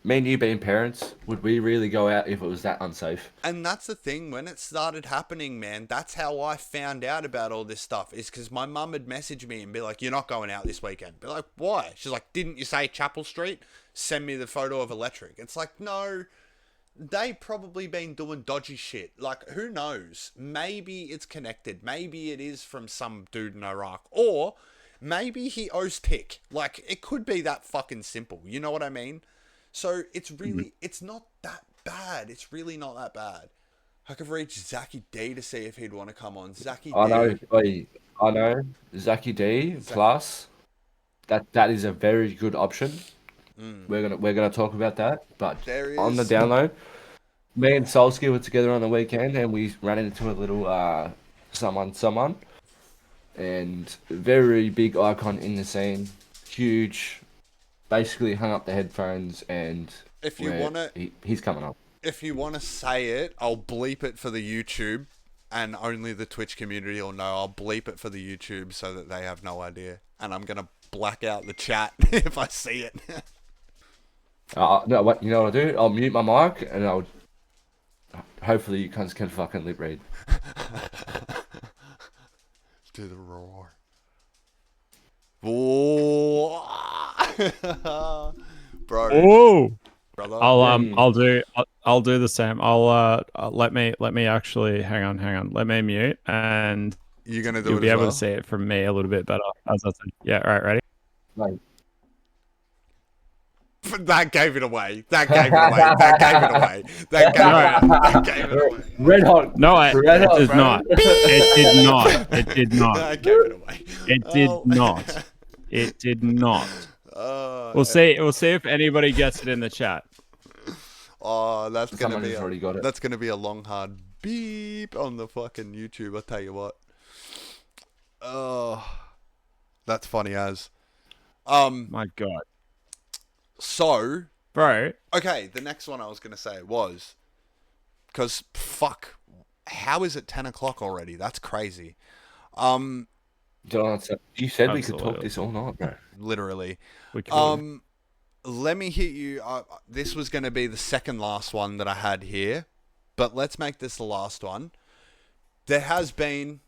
me and you being parents, would we really go out if it was that unsafe? And that's the thing, when it started happening, man, that's how I found out about all this stuff, is because my mum had messaged me and be like, you're not going out this weekend. Be like, why? She's like, didn't you say Chapel Street? Send me the photo of Electric. It's like, no, they probably been doing dodgy shit. Like, who knows? Maybe it's connected. Maybe it is from some dude in Iraq. Or maybe he owes Tick. Like, it could be that fucking simple. You know what I mean? So it's really, it's not that bad. It's really not that bad. I could reach Zachy D to see if he'd want to come on. Zachy D. I know. Zachy D plus. That is a very good option. We're gonna talk about that. But on the download, me and Solsky were together on the weekend and we ran into a little someone, and very big icon in the scene, huge. Basically hung up the headphones, and if you wanna, he's coming up. If you wanna say it, I'll bleep it for the YouTube, and only the Twitch community will know. I'll bleep it for the YouTube so that they have no idea, and I'm gonna black out the chat if I see it. No, what you know what I'll do? I'll mute my mic, and I'll hopefully you cunts can fucking lip read. Do the roar. Whoa. Bro. Oh, Brother. I'll do the same. Let me actually hang on. Let me mute, and you're gonna do you'll it be as able well? to see it from me a little bit better. As I said. Yeah, all right, ready? Right. That gave it away. That gave it away. Red hot. No, it did bro. not. It did not. It did not. That gave it away. It did not. It did not. We'll see. We'll see if anybody gets it in the chat. Oh, that's gonna Someone be has already got it. That's gonna be a long hard beep on the fucking YouTube. I'll tell you what. Oh, that's funny as. My God, So, bro. okay, the next one I was gonna say was, because fuck, how is it 10 o'clock already? That's crazy. You said we could Absolutely. talk this all night, bro. Literally. We could. Let me hit you. This was going to be the second last one that I had here, but let's make this the last one. There has been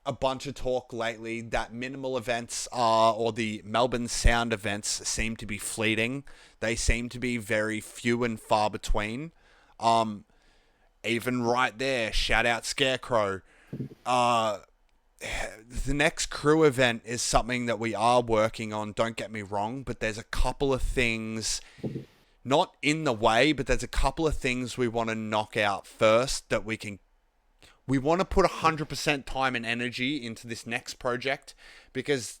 a bunch of talk lately that minimal events or the Melbourne sound events seem to be fleeting. They seem to be very few and far between. Even right there, shout out Scarecrow. The next crew event is something that we are working on, don't get me wrong, but there's a couple of things, not in the way, but there's a couple of things we want to knock out first that we we want to put 100% time and energy into this next project, because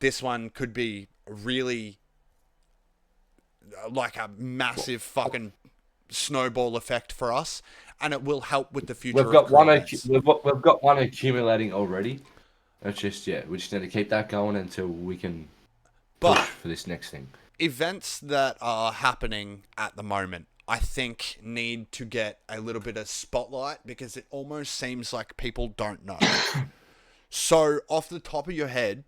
this one could be really like a massive fucking snowball effect for us, and it will help with the future. We've got we've got one accumulating already. It's just we just need to keep that going until we can push for this next thing. Events that are happening at the moment, I think, need to get a little bit of spotlight, because it almost seems like people don't know. So, off the top of your head,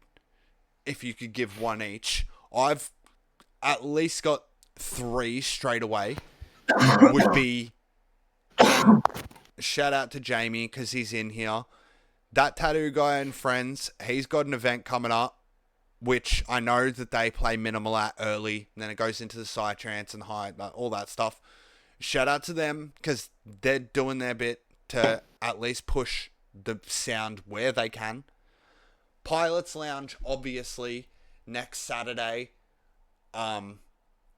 if you could give one each, I've at least got 3 straight away. Would be, shout out to Jamie, because he's in here. That tattoo guy and friends, he's got an event coming up, which I know that they play minimal at early, and then it goes into the psytrance and high, all that stuff. Shout out to them, because they're doing their bit to at least push the sound where they can. Pilots Lounge, obviously, next Saturday.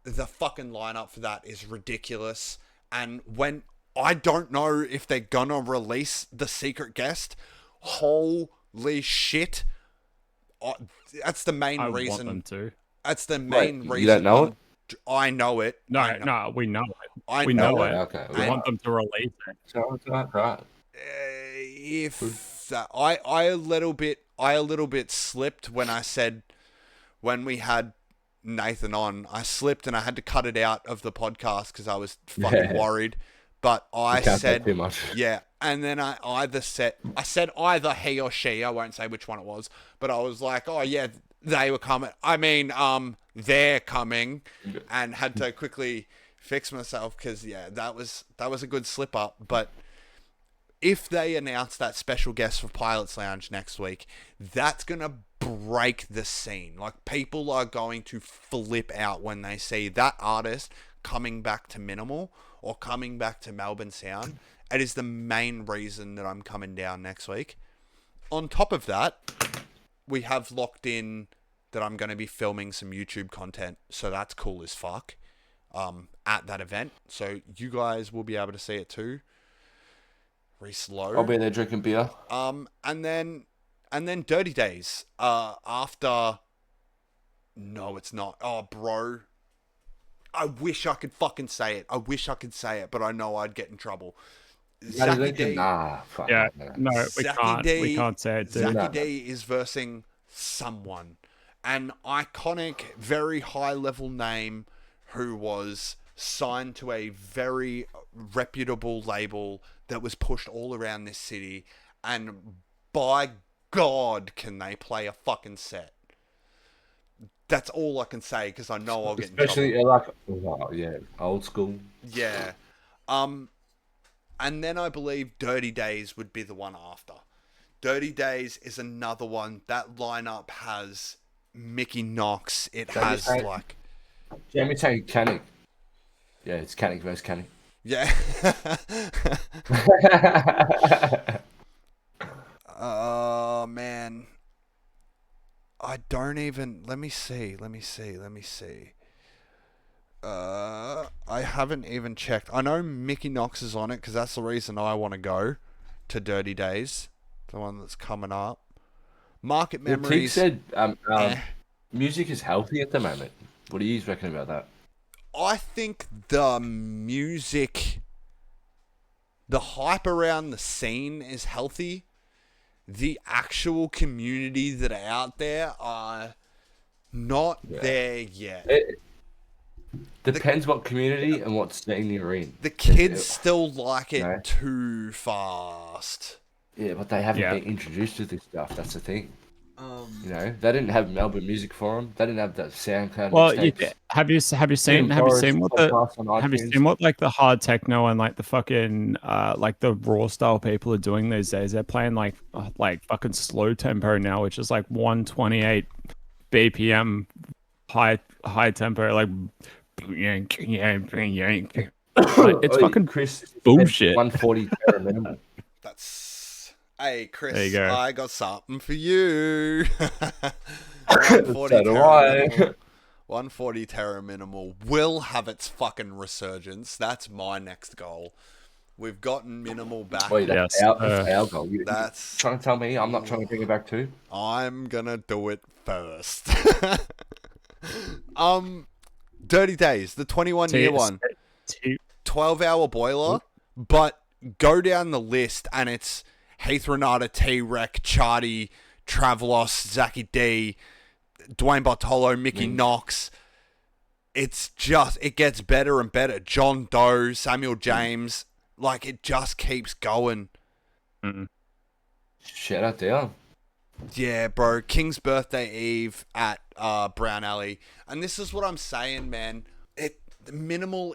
The fucking lineup for that is ridiculous. And when I don't know if they're gonna release the secret guest, holy shit. That's the main reason. I want them to. That's the main reason. You don't know it? I know it. No, we know it. I we know it. Okay. We want them to release it. So right. If I a little bit slipped when I said, when we had Nathan on, I slipped and I had to cut it out of the podcast because I was fucking worried. But I said too much. Yeah, and then I said either he or she, I won't say which one it was, but I was like, oh yeah, they were coming. I mean, they're coming, and had to quickly fix myself, because that was a good slip up. But if they announce that special guest for Pilots Lounge next week, that's gonna break the scene. Like, people are going to flip out when they see that artist coming back to minimal or coming back to Melbourne sound. It is the main reason that I'm coming down next week. On top of that, we have locked in that I'm going to be filming some YouTube content, so that's cool as fuck, at that event. So you guys will be able to see it too. Reese Lowe. I'll be there drinking beer. And then Dirty Days. After... No, it's not. Oh, bro. I wish I could fucking say it. But I know I'd get in trouble. Zachy D. Nah, fuck. Yeah, no, we Zachy can't. D, We can't say it. Dude. Zachy D is versing someone. An iconic, very high-level name who was signed to a very reputable label that was pushed all around this city. And by God, can they play a fucking set. That's all I can say, because I know I'll get in trouble. Especially old school. Yeah. And then I believe Dirty Days would be the one after. Dirty Days is another one. That lineup has Mickey Knox. It has like... Jamie saying Canic. Yeah, it's Canic versus Canic. Yeah. Oh, man. I don't even... Let me see. I haven't even checked. I know Mickey Knox is on it, because that's the reason I want to go to Dirty Days, the one that's coming up. Market Memories. Teague said music is healthy at the moment. What do you reckon about that? I think the music, the hype around the scene is healthy. The actual community that are out there are not there yet. It depends what community and what scene you're in. The kids still like it too fast. Yeah, but they haven't been introduced to this stuff. That's the thing. They didn't have Melbourne music for them. They didn't have the SoundCloud. Well, have you seen what like the hard techno and like the fucking like the raw style people are doing these days? They're playing like fucking slow tempo now, which is like 128 BPM high tempo, like it's fucking Chris bullshit. 140 minimum. That's... Hey, Chris, there you go. I got something for you. 140 Terra Minimal will have its fucking resurgence. That's my next goal. We've gotten minimal back. Wait, that's Yes, our goal. You That's trying to tell me I'm not trying to bring it back too? I'm gonna do it first. Dirty Days, the 21-year one. 12-hour boiler, but go down the list and it's Heath Renata, T-Rec, Chardy, Travelos, Zachy D, Dwayne Bartolo, Mickey Knox. It's just, it gets better and better. John Doe, Samuel James, like it just keeps going. Shout out down. Yeah, bro. King's Birthday Eve at Brown Alley. And this is what I'm saying, man. Minimal,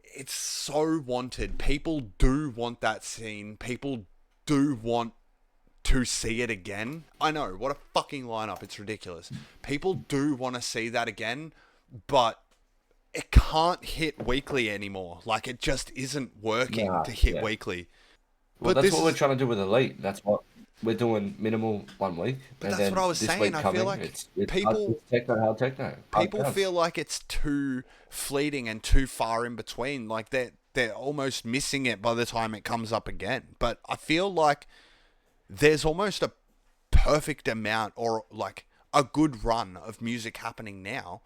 it's so wanted. People do want that scene. People do want to see it again. I know, what a fucking lineup. It's ridiculous. People do want to see that again, but it can't hit weekly anymore. Like, it just isn't working to hit weekly. Well, that's what we're trying to do with Elite. That's what we're doing, minimal 1 week. But and that's then what I was this saying. week I coming, feel like it's people... hard techno. People feel like it's too fleeting and too far in between. Like, they're almost missing it by the time it comes up again. But I feel like there's almost a perfect amount or, like, a good run of music happening now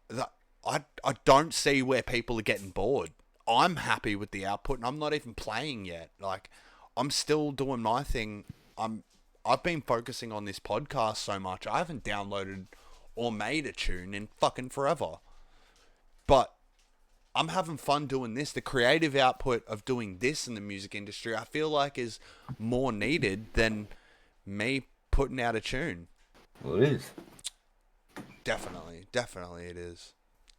that I don't see where people are getting bored. I'm happy with the output, and I'm not even playing yet. Like, I'm still doing my thing. I've been focusing on this podcast so much. I haven't downloaded or made a tune in fucking forever. But I'm having fun doing this. The creative output of doing this in the music industry, I feel like is more needed than me putting out a tune. Well, it is. Definitely it is.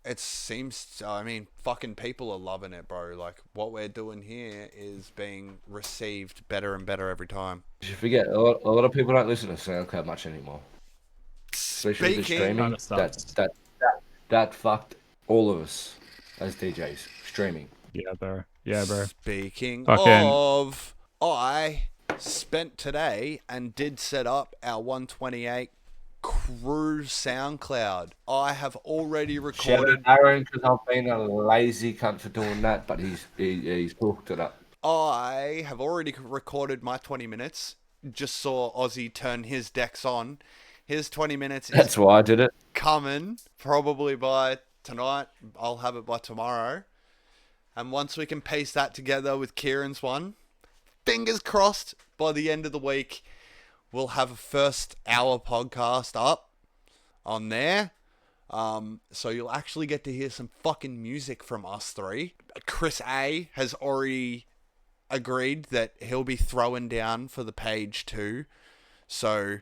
It seems, I mean, fucking people are loving it, bro. Like, what we're doing here is being received better and better every time. You forget, a lot of people don't listen to SoundCloud much anymore. Especially with the streaming. That fucked all of us as DJs. Streaming. Yeah, bro. Speaking Fucking... of, I spent today and did set up our 128 Crew SoundCloud. I have already recorded. Shout out Aaron, because I've been a lazy cunt for doing that, but he's hooked it up. I have already recorded my 20 minutes. Just saw Ozzy turn his decks on. His 20 minutes is That's why I did it. coming probably by tonight. I'll have it by tomorrow. And once we can piece that together with Kieran's one, fingers crossed, by the end of the week, we'll have a first hour podcast up on there. So you'll actually get to hear some fucking music from us three. Chris A has already agreed that he'll be throwing down for the page too. So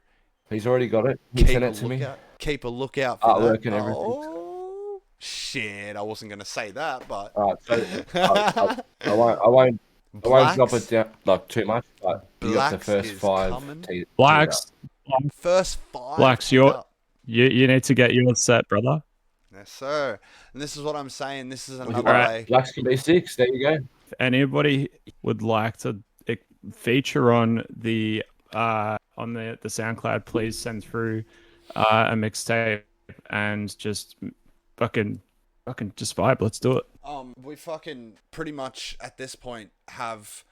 he's already got it. He sent it to me. Keep a lookout for artwork that. And everything. Oh shit! I wasn't gonna say that, but so I won't drop it down like too much. But you got the first five. Blacks. First five. Blacks, you need to get yours set, brother. Yes, sir. And this is what I'm saying. This is another way. Blacks can be 6. There you go. If anybody would like to feature on the SoundCloud, please send through a mixtape and just fucking just vibe. Let's do it. We fucking pretty much at this point have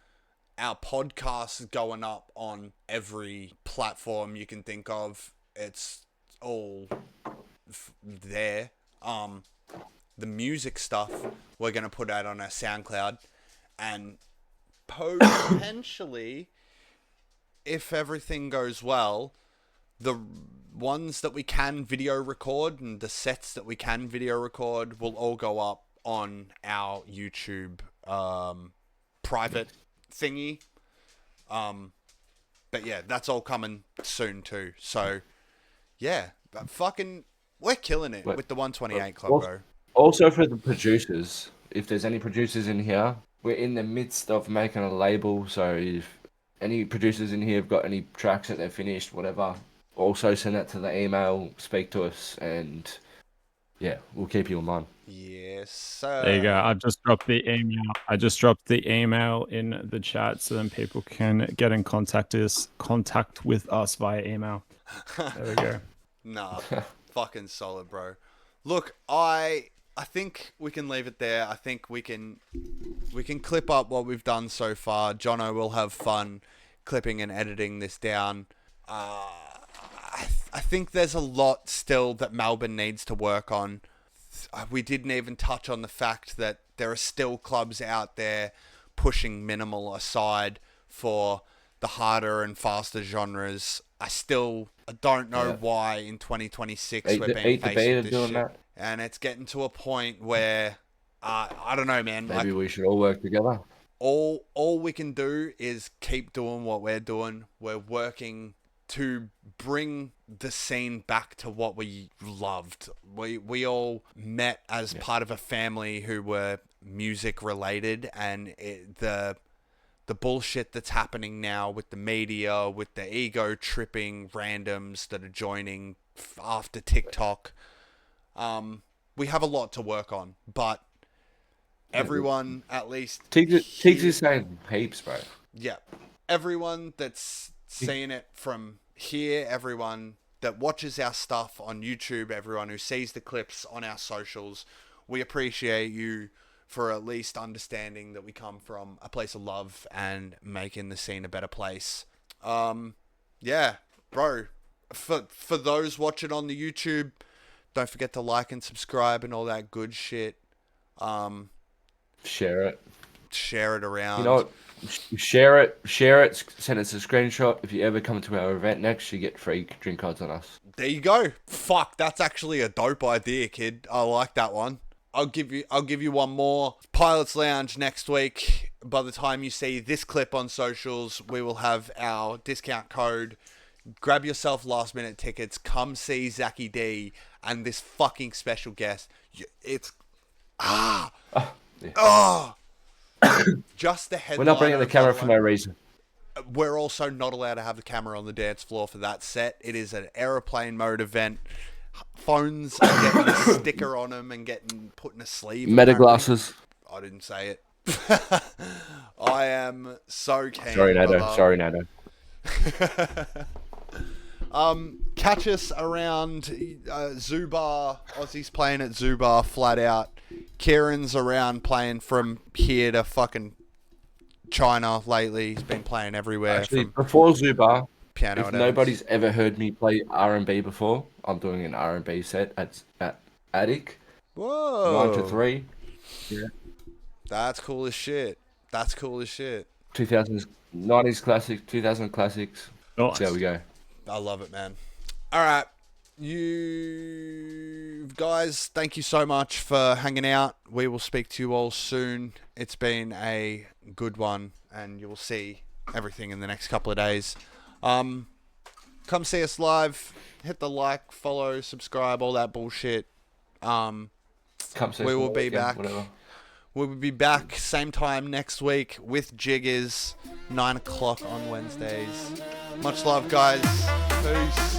our podcast going up on every platform you can think of. It's all there. The music stuff we're gonna put out on our SoundCloud, and potentially, if everything goes well, the ones that we can video record and the sets that we can video record will all go up on our YouTube private thingy. But yeah, that's all coming soon too. So yeah, but fucking we're killing it with the 128 Club, bro. Also for the producers, if there's any producers in here, we're in the midst of making a label, so if any producers in here have got any tracks that they've finished, whatever, also send that to the email, speak to us, and yeah, we'll keep you in mind. Yes, sir. There you go. I've just dropped the email. I just dropped the email in the chat so then people can get in contact with us via email. There we go. Nah, fucking solid, bro. Look, I I think we can leave it there. I think we can clip up what we've done so far. Jono will have fun clipping and editing this down. I think there's a lot still that Melbourne needs to work on. We didn't even touch on the fact that there are still clubs out there pushing minimal aside for the harder and faster genres. I don't know why in 2026 we're being faced with this shit. That. And it's getting to a point where, I don't know, man. Maybe we should all work together. All we can do is keep doing what we're doing. We're working to bring the scene back to what we loved. We all met as part of a family who were music related, and the bullshit that's happening now with the media, with the ego tripping randoms that are joining after TikTok, we have a lot to work on, but everyone at least Tiggs is saying heaps, bro. Yeah, everyone that's seeing it from here, everyone that watches our stuff on YouTube, everyone who sees the clips on our socials, we appreciate you for at least understanding that we come from a place of love and making the scene a better place. Yeah, bro, for those watching on the YouTube, don't forget to like and subscribe and all that good shit. Share it around. You know what? Share it, send us a screenshot. If you ever come to our event next, you get free drink cards on us. There you go. Fuck, that's actually a dope idea, kid. I like that one. I'll give you one more. Pilots Lounge next week. By the time you see this clip on socials, we will have our discount code. Grab yourself last minute tickets. Come see Zachy D and this fucking special guest. It's just the headline. We're not bringing the camera for no reason. We're also not allowed to have the camera on the dance floor for that set. It is an aeroplane mode event. Phones are getting a sticker on them and getting put in a sleeve. Meta glasses. I didn't say it. I am so keen. Sorry, Nato. Catch us around Zubar. Aussie's playing at Zubar flat out. Kieran's around playing from here to fucking China lately. He's been playing everywhere. Actually, before Zubar, piano. If nobody's ever heard me play R&B before, I'm doing an R&B set at Attic. Whoa. 9 to 3. Yeah. That's cool as shit. 2000s, 90s classics, 2000 classics. Nice. There we go. I love it, man. All right. You guys, thank you so much for hanging out. We will speak to you all soon. It's been a good one, and you will see everything in the next couple of days. Come see us live. Hit the like, follow, subscribe, all that bullshit. Come see we will be back. Whatever. We will be back same time next week with Jiggers, 9 o'clock on Wednesdays. Much love, guys. Peace.